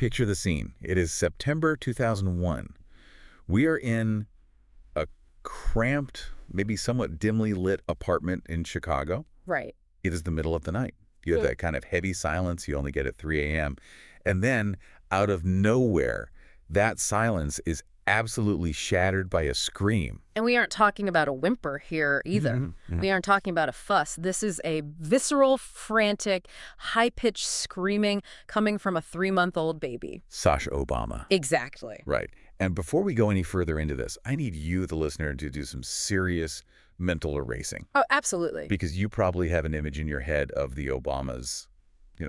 Picture the scene. It is September 2001. We are in a cramped, maybe somewhat dimly lit apartment in Chicago. Right. It is the middle of the night. You have that kind of heavy silence you only get at 3 a.m. And then, out of nowhere, that silence is absolutely shattered by a scream. And we aren't talking about a whimper here either. We aren't talking about a fuss. This is a visceral, frantic, high-pitched screaming coming from a 3-month-old baby. Sasha Obama. Exactly. Right. And before we go any further into this, I need you, the listener, to do some serious mental erasing. Oh, absolutely. Because you probably have an image in your head of the Obamas,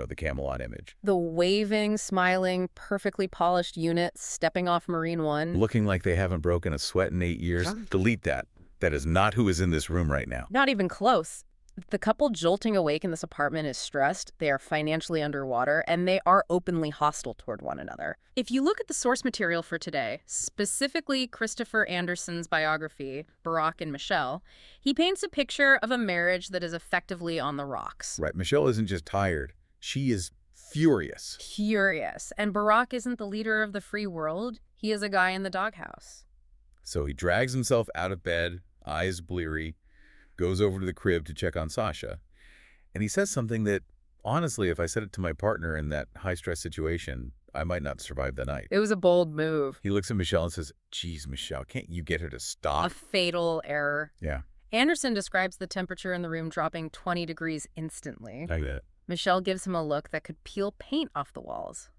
the Camelot image. The waving, smiling, perfectly polished unit stepping off Marine One. Looking like they haven't broken a sweat in 8 years. Delete that. That is not who is in this room right now. Not even close. The couple jolting awake in this apartment is stressed, they are financially underwater, and they are openly hostile toward one another. If you look at the source material for today, specifically Christopher Andersen's biography, Barack and Michelle, he paints a picture of a marriage that is effectively on the rocks. Right. Michelle isn't just tired. She is furious. Furious. And Barack isn't the leader of the free world. He is a guy in the doghouse. So he drags himself out of bed, eyes bleary, goes over to the crib to check on Sasha, and he says something that, honestly, if I said it to my partner in that high-stress situation, I might not survive the night. It was a bold move. He looks at Michelle and says, "Geez, Michelle, can't you get her to stop?" A fatal error. Yeah. Andersen describes the temperature in the room dropping 20 degrees instantly. Like that. Michelle gives him a look that could peel paint off the walls.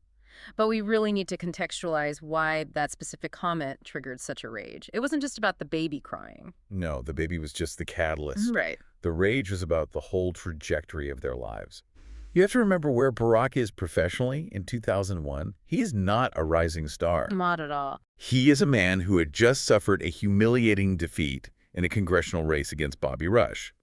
But we really need to contextualize why that specific comment triggered such a rage. It wasn't just about the baby crying. No, the baby was just the catalyst. Right. The rage was about the whole trajectory of their lives. You have to remember where Barack is professionally in 2001. He is not a rising star. Not at all. He is a man who had just suffered a humiliating defeat in a congressional race against Bobby Rush.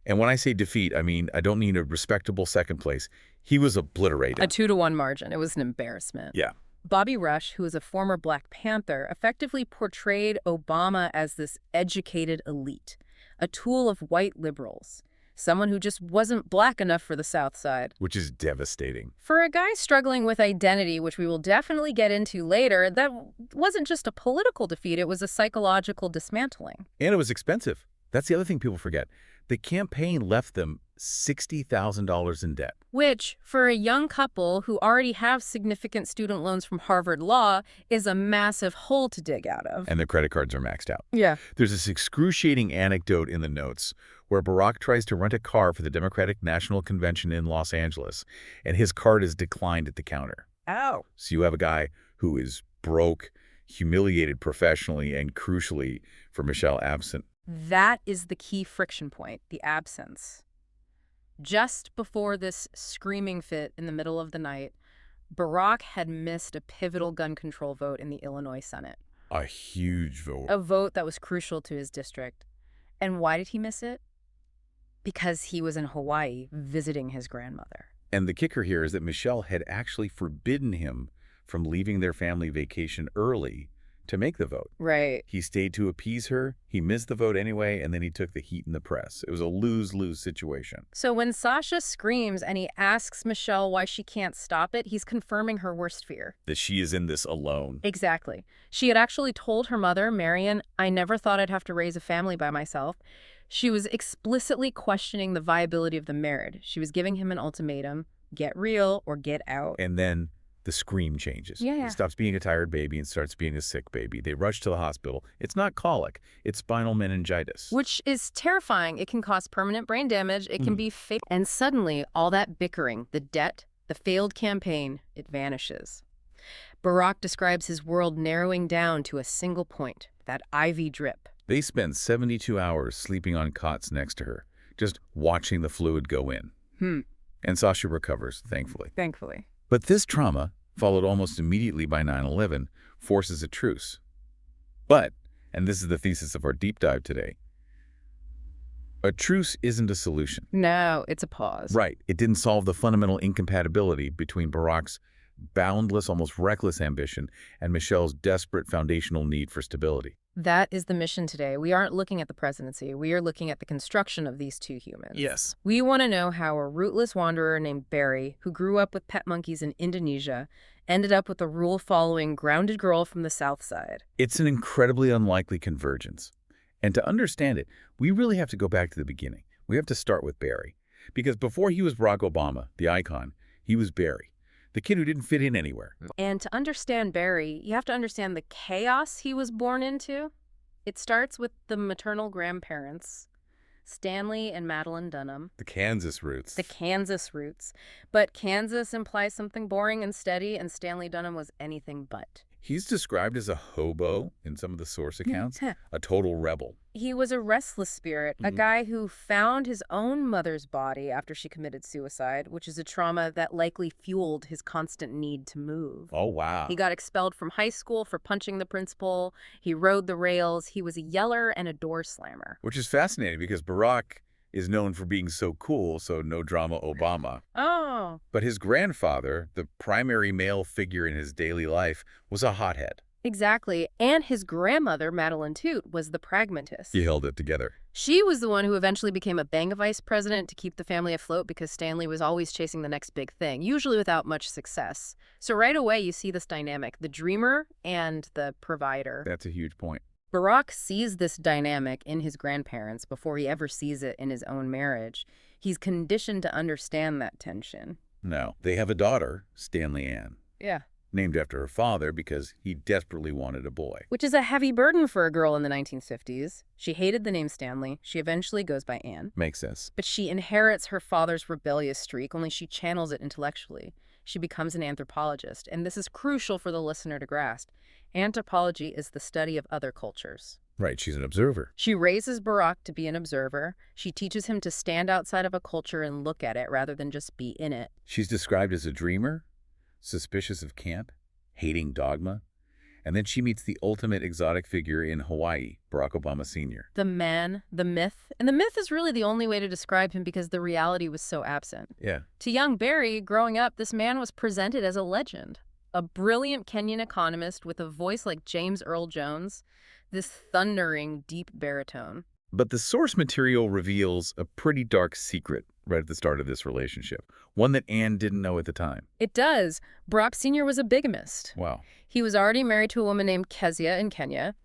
And when I say defeat, I mean, I don't mean a respectable second place. He was obliterated. A 2-to-1 margin. It was an embarrassment. Yeah. Bobby Rush, who is a former Black Panther, effectively portrayed Obama as this educated elite, a tool of white liberals, someone who just wasn't black enough for the South Side. Which is devastating. For a guy struggling with identity, which we will definitely get into later, that wasn't just a political defeat, it was a psychological dismantling. And it was expensive. That's the other thing people forget. The campaign left them $60,000 in debt. Which, for a young couple who already have significant student loans from Harvard Law, is a massive hole to dig out of. And their credit cards are maxed out. Yeah. There's this excruciating anecdote in the notes where Barack tries to rent a car for the Democratic National Convention in Los Angeles, and his card is declined at the counter. Oh. So you have a guy who is broke, humiliated professionally, and crucially, for Michelle, absent. That is the key friction point, the absence. Just before this screaming fit in the middle of the night, Barack had missed a pivotal gun control vote in the Illinois Senate. A huge vote. A vote that was crucial to his district. And why did he miss it? Because he was in Hawaii visiting his grandmother. And the kicker here is that Michelle had actually forbidden him from leaving their family vacation early to make the vote. Right. He stayed to appease her, he missed the vote anyway, and then he took the heat in the press. It was a lose-lose situation. So when Sasha screams and he asks Michelle why she can't stop it, he's confirming her worst fear. That she is in this alone. Exactly. She had actually told her mother, Marion, I never thought I'd have to raise a family by myself. She was explicitly questioning the viability of the marriage. She was giving him an ultimatum, get real or get out. And then the scream changes. Yeah. He stops being a tired baby and starts being a sick baby. They rush to the hospital. It's not colic. It's spinal meningitis. Which is terrifying. It can cause permanent brain damage. It can be fatal. And suddenly, all that bickering, the debt, the failed campaign, it vanishes. Barack describes his world narrowing down to a single point, that IV drip. They spend 72 hours sleeping on cots next to her, just watching the fluid go in. And Sasha recovers, thankfully. Thankfully. But this trauma, followed almost immediately by 9/11, forces a truce. But, and this is the thesis of our deep dive today, a truce isn't a solution. No, it's a pause. Right. It didn't solve the fundamental incompatibility between Barack's boundless, almost reckless ambition and Michelle's desperate foundational need for stability. That is the mission today. We aren't looking at the presidency. We are looking at the construction of these two humans. Yes. We want to know how a rootless wanderer named Barry, who grew up with pet monkeys in Indonesia Ended up with a rule-following, grounded girl from the South Side. It's an incredibly unlikely convergence. And to understand it, we really have to go back to the beginning. We have to start with Barry. Because before he was Barack Obama, the icon, he was Barry, the kid who didn't fit in anywhere. And to understand Barry, you have to understand the chaos he was born into. It starts with the maternal grandparents, Stanley and Madeline Dunham. The Kansas roots. The Kansas roots. But Kansas implies something boring and steady, and Stanley Dunham was anything but. He's described as a hobo in some of the source accounts, a total rebel. He was a restless spirit, a guy who found his own mother's body after she committed suicide, which is a trauma that likely fueled his constant need to move. Oh, wow. He got expelled from high school for punching the principal. He rode the rails. He was a yeller and a door slammer. Which is fascinating because Barack is known for being so cool, so no drama Obama. Oh. But his grandfather, the primary male figure in his daily life, was a hothead. Exactly. And his grandmother, Madeline Toot, was the pragmatist. He held it together. She was the one who eventually became a Bangor vice president to keep the family afloat because Stanley was always chasing the next big thing, usually without much success. So right away, you see this dynamic, the dreamer and the provider. That's a huge point. Barack sees this dynamic in his grandparents before he ever sees it in his own marriage. He's conditioned to understand that tension. No. They have a daughter, Stanley Ann. Yeah. Named after her father because he desperately wanted a boy. Which is a heavy burden for a girl in the 1950s. She hated the name Stanley. She eventually goes by Ann. Makes sense. But she inherits her father's rebellious streak, only she channels it intellectually. She becomes an anthropologist, and this is crucial for the listener to grasp. Anthropology is the study of other cultures. Right, she's an observer. She raises Barack to be an observer. She teaches him to stand outside of a culture and look at it rather than just be in it. She's described as a dreamer, suspicious of camp, hating dogma, and then she meets the ultimate exotic figure in Hawaii, Barack Obama Sr. The man, the myth. And the myth is really the only way to describe him because the reality was so absent. Yeah. To young Barry, growing up, this man was presented as a legend. A brilliant Kenyan economist with a voice like James Earl Jones, this thundering, deep baritone. But the source material reveals a pretty dark secret right at the start of this relationship, one that Anne didn't know at the time. It does. Barack Sr. was a bigamist. Wow. He was already married to a woman named Kezia in Kenya.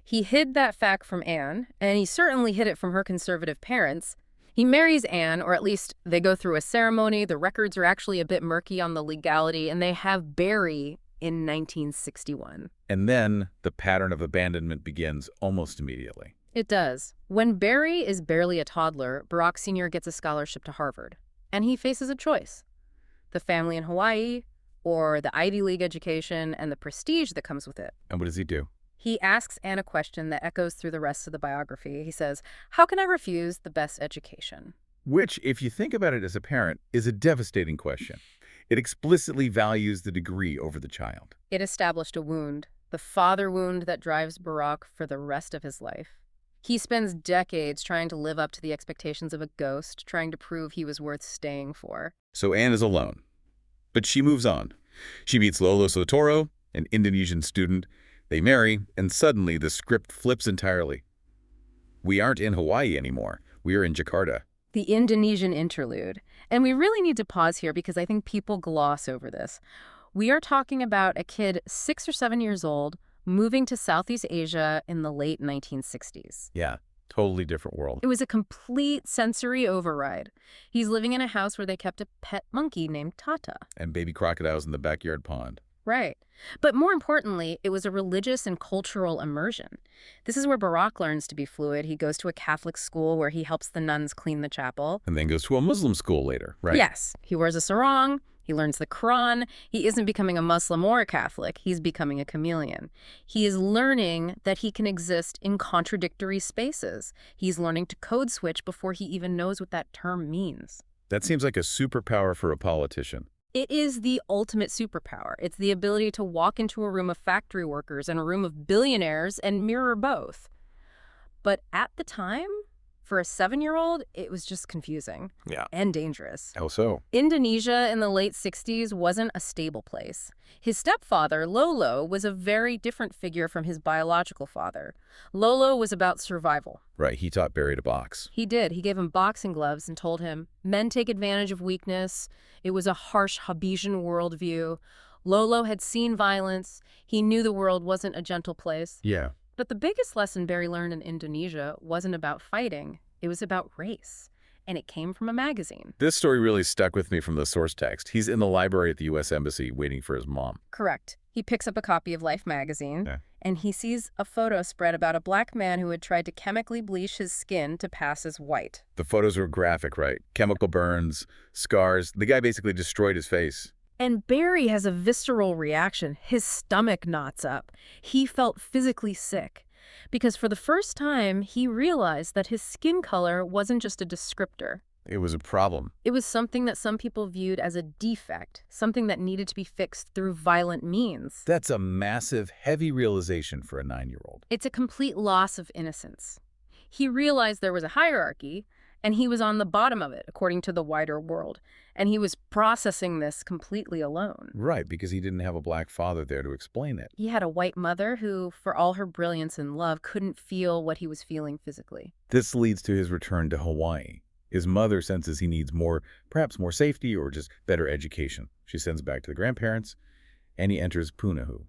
He hid that fact from Anne, and he certainly hid it from her conservative parents. He marries Anne, or at least they go through a ceremony. The records are actually a bit murky on the legality, and they have Barry in 1961. And then the pattern of abandonment begins almost immediately. It does. When Barry is barely a toddler, Barack Sr. gets a scholarship to Harvard, and he faces a choice. The family in Hawaii, or the Ivy League education and the prestige that comes with it. And what does he do? He asks Anne a question that echoes through the rest of the biography. He says, "How can I refuse the best education?" Which, if you think about it as a parent, is a devastating question. It explicitly values the degree over the child. It established a wound, the father wound that drives Barack for the rest of his life. He spends decades trying to live up to the expectations of a ghost, trying to prove he was worth staying for. So Anne is alone. But she moves on. She meets Lolo Sotoro, an Indonesian student. They marry, and suddenly the script flips entirely. We aren't in Hawaii anymore. We are in Jakarta. The Indonesian interlude. And we really need to pause here because I think people gloss over this. We are talking about a kid 6 or 7 years old moving to Southeast Asia in the late 1960s. Yeah, totally different world. It was a complete sensory override. He's living in a house where they kept a pet monkey named Tata. And baby crocodiles in the backyard pond. Right. But more importantly, it was a religious and cultural immersion. This is where Barack learns to be fluid. He goes to a Catholic school where he helps the nuns clean the chapel. And then goes to a Muslim school later, right? Yes. He wears a sarong. He learns the Quran. He isn't becoming a Muslim or a Catholic. He's becoming a chameleon. He is learning that he can exist in contradictory spaces. He's learning to code switch before he even knows what that term means. That seems like a superpower for a politician. It is the ultimate superpower. It's the ability to walk into a room of factory workers and a room of billionaires and mirror both. But at the time, for a 7-year-old, it was just confusing. Yeah. And dangerous. How so? Indonesia in the late 60s wasn't a stable place. His stepfather, Lolo, was a very different figure from his biological father. Lolo was about survival. Right, he taught Barry to box. He did. He gave him boxing gloves and told him, men take advantage of weakness. It was a harsh Hobbesian worldview. Lolo had seen violence. He knew the world wasn't a gentle place. Yeah. But the biggest lesson Barry learned in Indonesia wasn't about fighting. It was about race. And it came from a magazine. This story really stuck with me from the source text. He's in the library at the U.S. Embassy waiting for his mom. Correct. He picks up a copy of Life magazine, Yeah. and he sees a photo spread about a black man who had tried to chemically bleach his skin to pass as white. The photos were graphic, right? Chemical burns, scars. The guy basically destroyed his face. And Barry has a visceral reaction. His stomach knots up. He felt physically sick. Because for the first time, he realized that his skin color wasn't just a descriptor. It was a problem. It was something that some people viewed as a defect, something that needed to be fixed through violent means. That's a massive, heavy realization for a 9-year-old. It's a complete loss of innocence. He realized there was a hierarchy, and he was on the bottom of it, according to the wider world. And he was processing this completely alone. Right, because he didn't have a black father there to explain it. He had a white mother who, for all her brilliance and love, couldn't feel what he was feeling physically. This leads to his return to Hawaii. His mother senses he needs perhaps more safety or just better education. She sends him back to the grandparents, and he enters Punahu.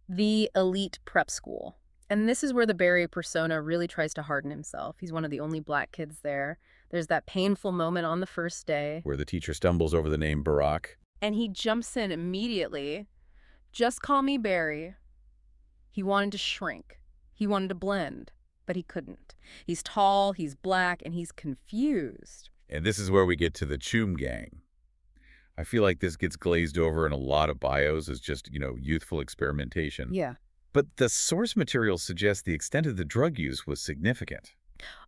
The elite prep school. And this is where the Barry persona really tries to harden himself. He's one of the only black kids there. There's that painful moment on the first day, Where the teacher stumbles over the name Barack. and he jumps in immediately. Just call me Barry. He wanted to shrink. He wanted to blend, but he couldn't. He's tall, he's black, and he's confused. And this is where we get to the Choom Gang. I feel like this gets glazed over in a lot of bios as just, youthful experimentation. Yeah. But the source material suggests the extent of the drug use was significant.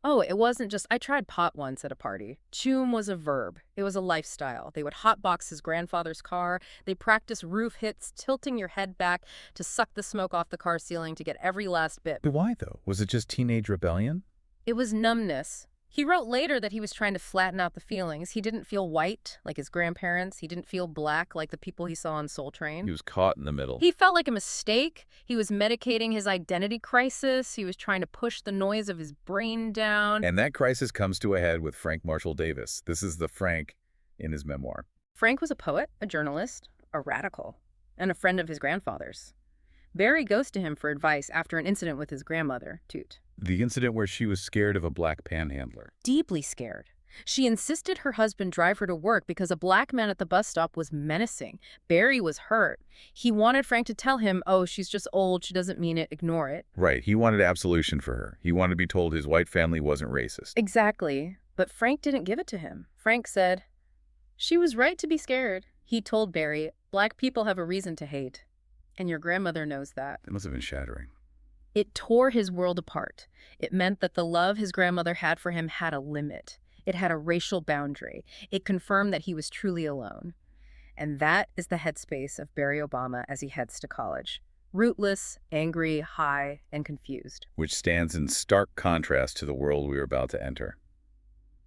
Oh, it wasn't just, I tried pot once at a party. Choom was a verb. It was a lifestyle. They would hotbox his grandfather's car. They practice roof hits, tilting your head back to suck the smoke off the car ceiling to get every last bit. But why, though? Was it just teenage rebellion? It was numbness. He wrote later that he was trying to flatten out the feelings. He didn't feel white, like his grandparents. He didn't feel black, like the people he saw on Soul Train. He was caught in the middle. He felt like a mistake. He was medicating his identity crisis. He was trying to push the noise of his brain down. And that crisis comes to a head with Frank Marshall Davis. This is the Frank in his memoir. Frank was a poet, a journalist, a radical, and a friend of his grandfather's. Barry goes to him for advice after an incident with his grandmother, Toot. The incident where she was scared of a black panhandler. Deeply scared. She insisted her husband drive her to work because a black man at the bus stop was menacing. Barry was hurt. He wanted Frank to tell him, oh, she's just old, she doesn't mean it, ignore it. Right, he wanted absolution for her. He wanted to be told his white family wasn't racist. Exactly. But Frank didn't give it to him. Frank said, she was right to be scared. He told Barry, black people have a reason to hate. And your grandmother knows that. It must have been shattering. It tore his world apart. It meant that the love his grandmother had for him had a limit. It had a racial boundary. It confirmed that he was truly alone. And that is the headspace of Barry Obama as he heads to college. Rootless, angry, high, and confused. Which stands in stark contrast to the world we are about to enter.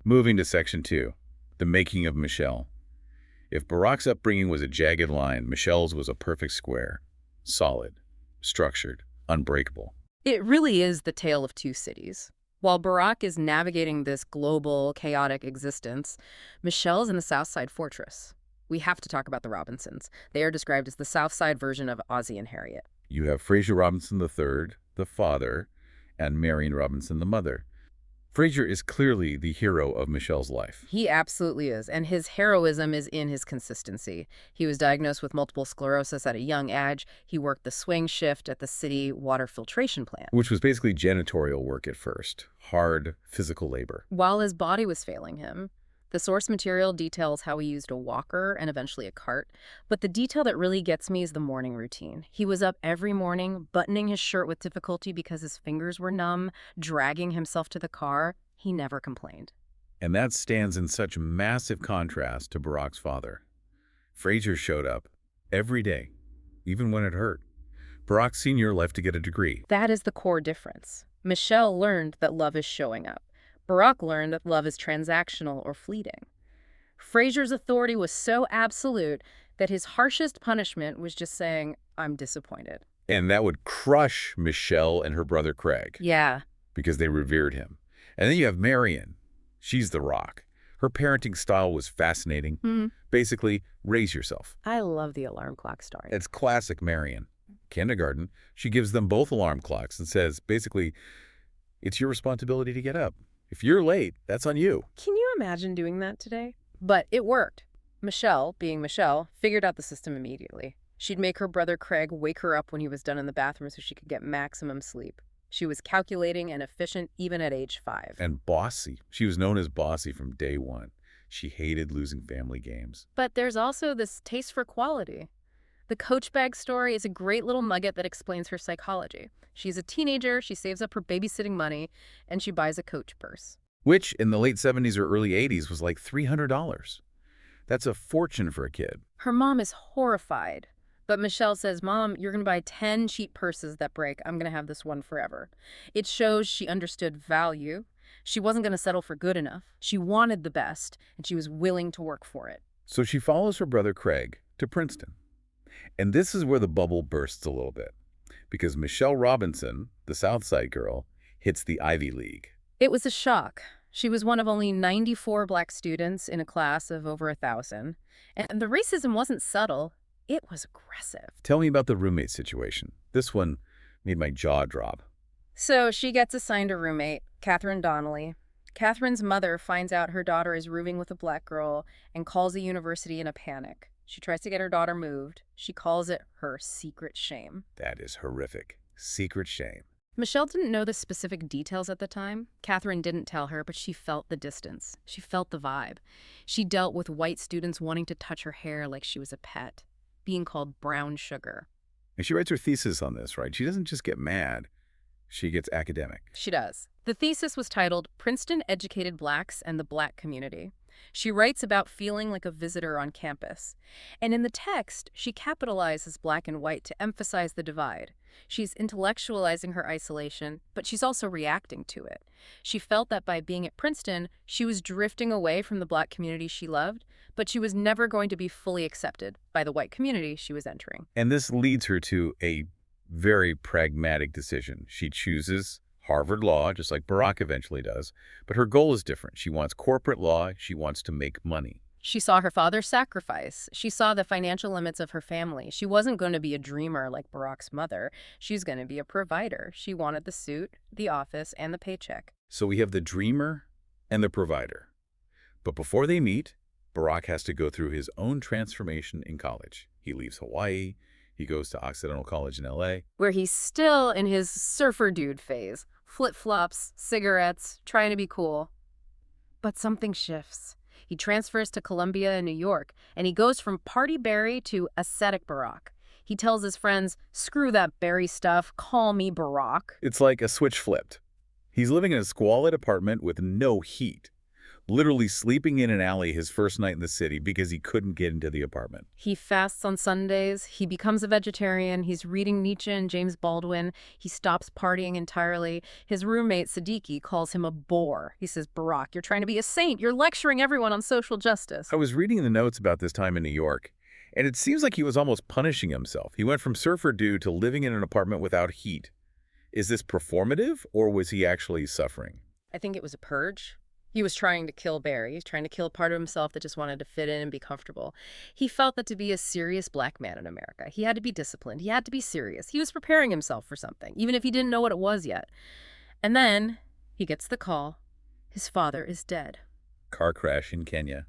Moving to Section 2, the making of Michelle. If Barack's upbringing was a jagged line, Michelle's was a perfect square. Solid, structured, unbreakable. It really is the tale of two cities. While Barack is navigating this global, chaotic existence, Michelle's in the South Side fortress. We have to talk about the Robinsons. They are described as the South Side version of Ozzie and Harriet. You have Fraser Robinson III, the father, and Marion Robinson, the mother. Fraser is clearly the hero of Michelle's life. He absolutely is, and his heroism is in his consistency. He was diagnosed with multiple sclerosis at a young age. He worked the swing shift at the city water filtration plant, Which was basically janitorial work at first. Hard, physical labor. while his body was failing him. The source material details how he used a walker and eventually a cart, but the detail that really gets me is the morning routine. He was up every morning, buttoning his shirt with difficulty because his fingers were numb, dragging himself to the car. He never complained. And that stands in such massive contrast to Barack's father. Fraser showed up every day, even when it hurt. Barack Sr. left to get a degree. That is the core difference. Michelle learned that love is showing up. Barack learned that love is transactional or fleeting. Fraser's authority was so absolute that his harshest punishment was just saying, I'm disappointed. And that would crush Michelle and her brother Craig Yeah. because they revered him. And then you have Marion. She's the rock. Her parenting style was fascinating. Basically, raise yourself. I love the alarm clock story. It's classic Marion. Kindergarten, she gives them both alarm clocks and says, basically, it's your responsibility to get up. If you're late, that's on you. Can you imagine doing that today? But it worked. Michelle, being Michelle, figured out the system immediately. She'd make her brother Craig wake her up when he was done in the bathroom so she could get maximum sleep. She was calculating and efficient even at age 5. And bossy. She was known as bossy from day one. She hated losing family games. But there's also this taste for quality. The Coach bag story is a great little nugget that explains her psychology. She's a teenager, she saves up her babysitting money, and she buys a Coach purse. Which, in the late 70s or early 80s, was like $300. That's a fortune for a kid. Her mom is horrified. But Michelle says, Mom, you're going to buy 10 cheap purses that break. I'm going to have this one forever. It shows she understood value. She wasn't going to settle for good enough. She wanted the best, and she was willing to work for it. So she follows her brother Craig to Princeton. And this is where the bubble bursts a little bit. Because Michelle Robinson, the Southside girl, hits the Ivy League. It was a shock. She was one of only 94 black students in a class of over 1,000. And the racism wasn't subtle. It was aggressive. Tell me about the roommate situation. This one made my jaw drop. So she gets assigned a roommate, Catherine Donnelly. Catherine's mother finds out her daughter is rooming with a black girl and calls the university in a panic. She tries to get her daughter moved. She calls it her secret shame. That is horrific. Secret shame. Michelle didn't know the specific details at the time. Catherine didn't tell her, but she felt the distance. She felt the vibe. She dealt with white students wanting to touch her hair like she was a pet, being called brown sugar. And she writes her thesis on this, right? She doesn't just get mad. She gets academic. She does. The thesis was titled Princeton Educated Blacks and the Black Community. She writes about feeling like a visitor on campus. And in the text, she capitalizes black and white to emphasize the divide. She's intellectualizing her isolation, but she's also reacting to it. She felt that by being at Princeton, she was drifting away from the black community she loved, but she was never going to be fully accepted by the white community she was entering. And this leads her to a very pragmatic decision. She chooses Harvard Law, just like Barack eventually does, but her goal is different. She wants corporate law. She wants to make money. She saw her father's sacrifice. She saw the financial limits of her family. She wasn't going to be a dreamer like Barack's mother. She was going to be a provider. She wanted the suit, the office, and the paycheck. So we have the dreamer and the provider. But before they meet, Barack has to go through his own transformation in college. He leaves Hawaii. He goes to Occidental College in L.A., where he's still in his surfer dude phase. Flip-flops, cigarettes, trying to be cool. But something shifts. He transfers to Columbia in New York, and he goes from party Barry to ascetic Barack. He tells his friends, screw that Barry stuff, call me Barack. It's like a switch flipped. He's living in a squalid apartment with no heat, literally sleeping in an alley his first night in the city because he couldn't get into the apartment. He fasts on Sundays. He becomes a vegetarian. He's reading Nietzsche and James Baldwin. He stops partying entirely. His roommate, Siddiqui, calls him a bore. He says, Barack, you're trying to be a saint. You're lecturing everyone on social justice. I was reading the notes about this time in New York, and it seems like he was almost punishing himself. He went from surfer dude to living in an apartment without heat. Is this performative, or was he actually suffering? I think it was a purge. He was trying to kill Barry. He's trying to kill a part of himself that just wanted to fit in and be comfortable. He felt that to be a serious black man in America, he had to be disciplined. He had to be serious. He was preparing himself for something, even if he didn't know what it was yet. And then he gets the call. His father is dead. Car crash in Kenya.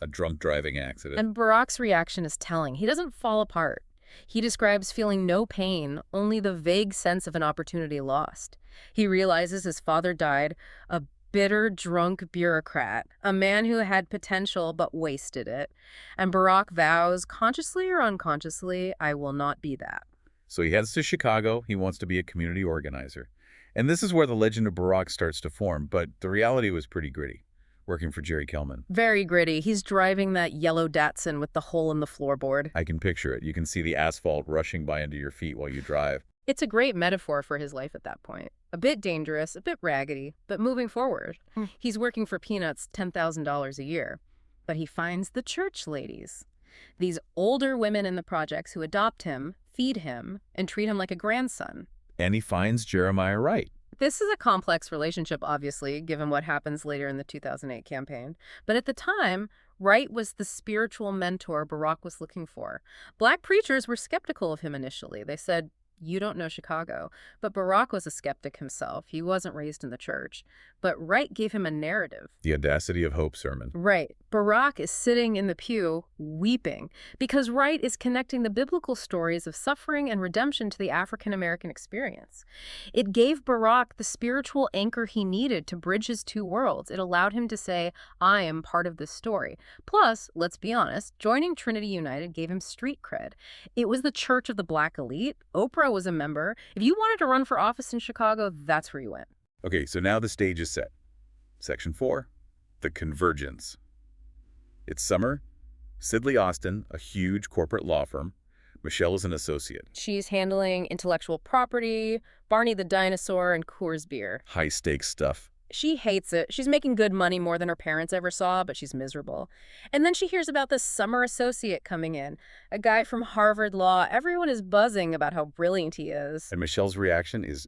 A drunk driving accident. And Barack's reaction is telling. He doesn't fall apart. He describes feeling no pain, only the vague sense of an opportunity lost. He realizes his father died a bitter, drunk bureaucrat, a man who had potential but wasted it. And Barack vows, consciously or unconsciously, I will not be that. So he heads to Chicago. He wants to be a community organizer. And this is where the legend of Barack starts to form, but the reality was pretty gritty, working for Jerry Kellman. Very gritty. He's driving that yellow Datsun with the hole in the floorboard. I can picture it. You can see the asphalt rushing by under your feet while you drive. It's a great metaphor for his life at that point. A bit dangerous, a bit raggedy, but moving forward. He's working for peanuts, $10,000 a year. But he finds the church ladies. These older women in the projects who adopt him, feed him, and treat him like a grandson. And he finds Jeremiah Wright. This is a complex relationship, obviously, given what happens later in the 2008 campaign. But at the time, Wright was the spiritual mentor Barack was looking for. Black preachers were skeptical of him initially. They said, "You don't know Chicago." But Barack was a skeptic himself. He wasn't raised in the church. But Wright gave him a narrative. The Audacity of Hope sermon. Right. Barack is sitting in the pew weeping because Wright is connecting the biblical stories of suffering and redemption to the African American experience. It gave Barack the spiritual anchor he needed to bridge his two worlds. It allowed him to say, "I am part of this story." Plus, let's be honest, joining Trinity United gave him street cred. It was the church of the black elite. Oprah was a member. If you wanted to run for office in Chicago, that's where you went. Okay, so now the stage is set. Section 4, the convergence. It's summer. Sidley Austin, a huge corporate law firm. Michelle is an associate. She's handling intellectual property, Barney the dinosaur, and Coors beer. High-stakes stuff. She hates it. She's making good money more than her parents ever saw, but she's miserable. And then she hears about this summer associate coming in, a guy from Harvard Law. Everyone is buzzing about how brilliant he is. And Michelle's reaction is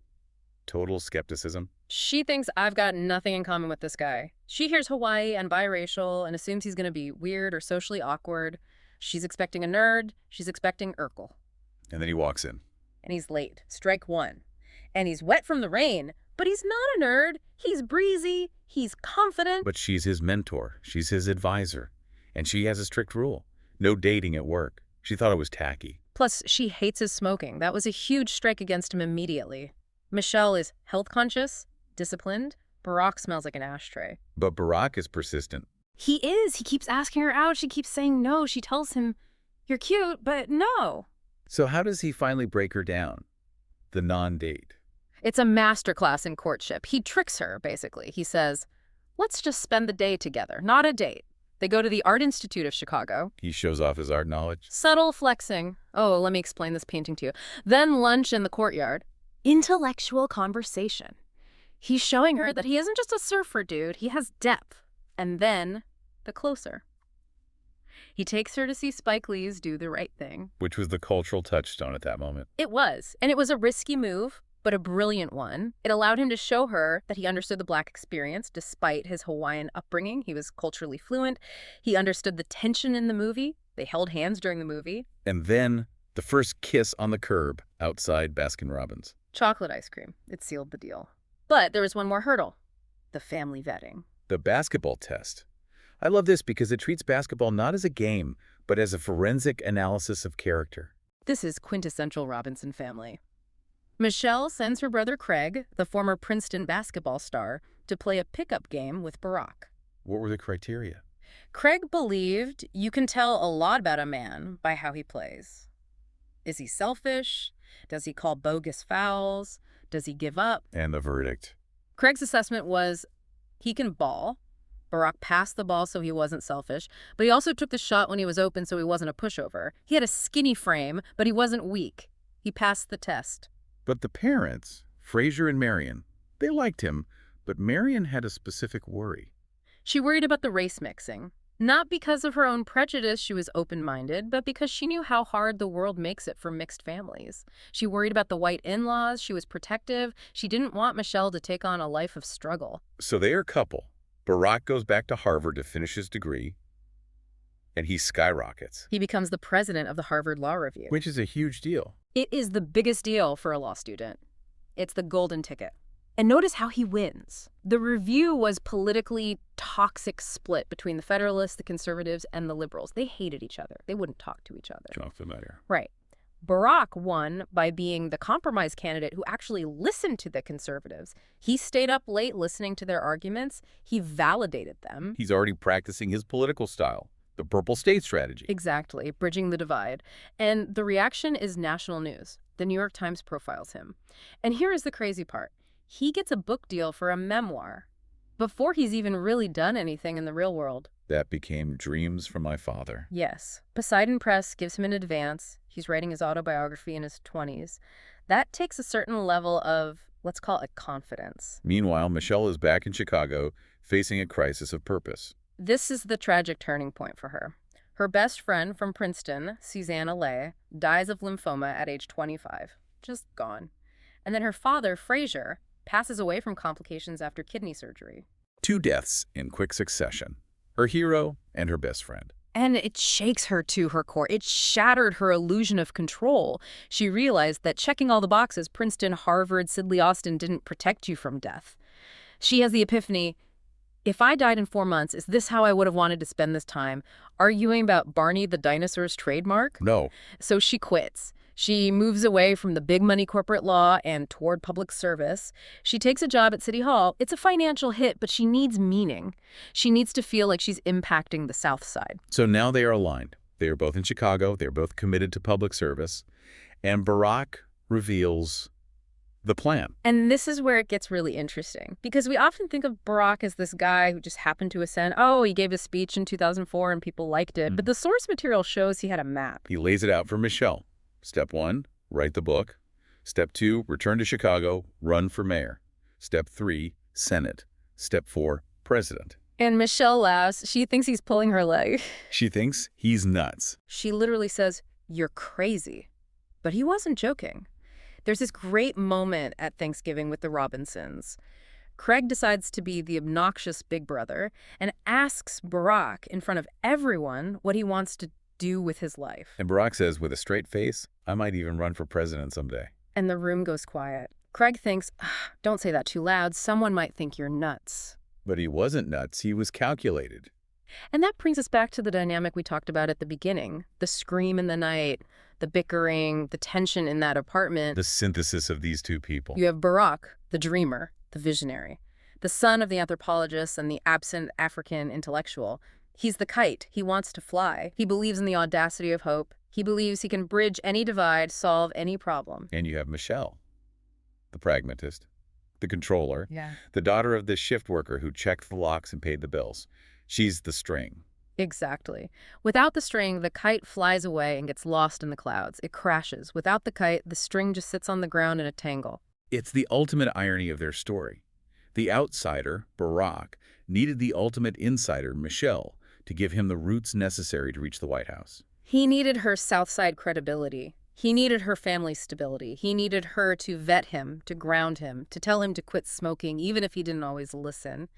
total skepticism. She thinks I've got nothing in common with this guy. She hears Hawaii and biracial and assumes he's going to be weird or socially awkward. She's expecting a nerd. She's expecting Urkel. And then he walks in. And he's late. Strike one. And he's wet from the rain. But he's not a nerd. He's breezy. He's confident. But she's his mentor. She's his advisor. And she has a strict rule. No dating at work. She thought it was tacky. Plus, she hates his smoking. That was a huge strike against him immediately. Michelle is health conscious, disciplined. Barack smells like an ashtray. But Barack is persistent. He is. He keeps asking her out. She keeps saying no. She tells him, "You're cute, but no." So how does he finally break her down? The non-date. It's a masterclass in courtship. He tricks her, basically. He says, "Let's just spend the day together, not a date." They go to the Art Institute of Chicago. He shows off his art knowledge. Subtle flexing. Oh, let me explain this painting to you. Then lunch in the courtyard. Intellectual conversation. He's showing her that he isn't just a surfer dude, he has depth. And then, the closer. He takes her to see Spike Lee's Do the Right Thing. Which was the cultural touchstone at that moment. It was. And it was a risky move, but a brilliant one. It allowed him to show her that he understood the black experience despite his Hawaiian upbringing. He was culturally fluent. He understood the tension in the movie. They held hands during the movie. And then, the first kiss on the curb outside Baskin-Robbins. Chocolate ice cream. It sealed the deal. But there was one more hurdle. The family vetting. The basketball test. I love this because it treats basketball not as a game, but as a forensic analysis of character. This is quintessential Robinson family. Michelle sends her brother Craig, the former Princeton basketball star, to play a pickup game with Barack. What were the criteria? Craig believed you can tell a lot about a man by how he plays. Is he selfish? Does he call bogus fouls? Does he give up? And the verdict. Craig's assessment was he can ball. Barack passed the ball so he wasn't selfish, but he also took the shot when he was open so he wasn't a pushover. He had a skinny frame, but he wasn't weak. He passed the test. But the parents, Frazier and Marion, they liked him, but Marion had a specific worry. She worried about the race mixing. Not because of her own prejudice, she was open-minded, but because she knew how hard the world makes it for mixed families. She worried about the white in-laws. She was protective. She didn't want Michelle to take on a life of struggle. So they are a couple. Barack goes back to Harvard to finish his degree, and he skyrockets. He becomes the president of the Harvard Law Review. Which is a huge deal. It is the biggest deal for a law student. It's the golden ticket. And notice how he wins. The review was politically toxic split between the Federalists, the Conservatives, and the Liberals. They hated each other. They wouldn't talk to each other. Sounds familiar. Right. Barack won by being the compromise candidate who actually listened to the Conservatives. He stayed up late listening to their arguments. He validated them. He's already practicing his political style, the purple state strategy. Exactly, bridging the divide. And the reaction is national news. The New York Times profiles him. And here is the crazy part. He gets a book deal for a memoir before he's even really done anything in the real world. That became Dreams from My Father. Yes. Poseidon Press gives him an advance. He's writing his autobiography in his 20s. That takes a certain level of, let's call it confidence. Meanwhile, Michelle is back in Chicago, facing a crisis of purpose. This is the tragic turning point for her. Her best friend from Princeton, Susanna Lay, dies of lymphoma at age 25. Just gone. And then her father, Frazier, passes away from complications after kidney surgery. 2 deaths in quick succession. Her hero and her best friend. And it shakes her to her core. It shattered her illusion of control. She realized that checking all the boxes, Princeton, Harvard, Sidley Austin, didn't protect you from death. She has the epiphany, if I died in 4 months, is this how I would have wanted to spend this time? Arguing about Barney the dinosaur's trademark? No. So she quits. She moves away from the big money corporate law and toward public service. She takes a job at City Hall. It's a financial hit, but she needs meaning. She needs to feel like she's impacting the South Side. So now they are aligned. They are both in Chicago. They're both committed to public service. And Barack reveals the plan. And this is where it gets really interesting, because we often think of Barack as this guy who just happened to ascend. Oh, he gave a speech in 2004 and people liked it. But the source material shows he had a map. He lays it out for Michelle. Step 1, write the book. Step 2, return to Chicago, run for mayor. Step 3, Senate. Step 4, president. And Michelle laughs. She thinks he's pulling her leg. She thinks he's nuts. She literally says, "You're crazy." But he wasn't joking. There's this great moment at Thanksgiving with the Robinsons. Craig decides to be the obnoxious big brother and asks Barack in front of everyone what he wants to do with his life. And Barack says with a straight face, I might even run for president someday. And the room goes quiet. Craig thinks, don't say that too loud. Someone might think you're nuts. But he wasn't nuts. He was calculated. And that brings us back to the dynamic we talked about at the beginning. The scream in the night, the bickering, the tension in that apartment. The synthesis of these two people. You have Barack, the dreamer, the visionary, the son of the anthropologist and the absent African intellectual. He's the kite. He wants to fly. He believes in the audacity of hope. He believes he can bridge any divide, solve any problem. And you have Michelle, the pragmatist, the controller, Yeah. the daughter of the shift worker who checked the locks and paid the bills. She's the string. Exactly. Without the string, the kite flies away and gets lost in the clouds. It crashes. Without the kite, the string just sits on the ground in a tangle. It's the ultimate irony of their story. The outsider, Barack, needed the ultimate insider, Michelle, to give him the roots necessary to reach the White House. He needed her South Side credibility. He needed her family stability. He needed her to vet him, to ground him, to tell him to quit smoking, even if he didn't always listen.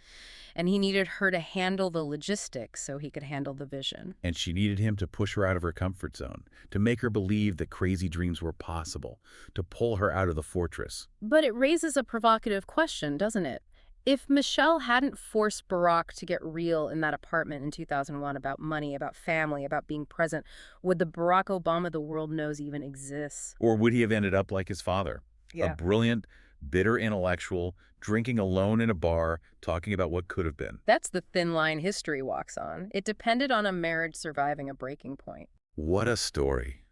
And he needed her to handle the logistics so he could handle the vision. And she needed him to push her out of her comfort zone, to make her believe that crazy dreams were possible, to pull her out of the fortress. But it raises a provocative question, doesn't it? If Michelle hadn't forced Barack to get real in that apartment in 2001 about money, about family, about being present, would the Barack Obama the world knows even exists? Or would he have ended up like his father? Yeah. A brilliant, bitter intellectual, drinking alone in a bar, talking about what could have been. That's the thin line history walks on. It depended on a marriage surviving a breaking point. What a story.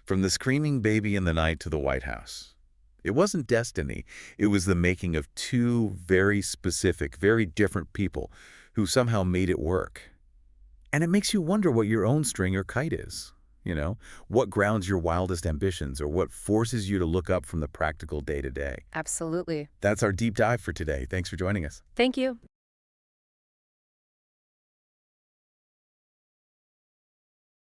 From the screaming baby in the night to the White House. It wasn't destiny. It was the making of two very specific, very different people who somehow made it work. And it makes you wonder what your own string or kite is. You know, what grounds your wildest ambitions or what forces you to look up from the practical day-to-day. Absolutely. That's our deep dive for today. Thanks for joining us. Thank you.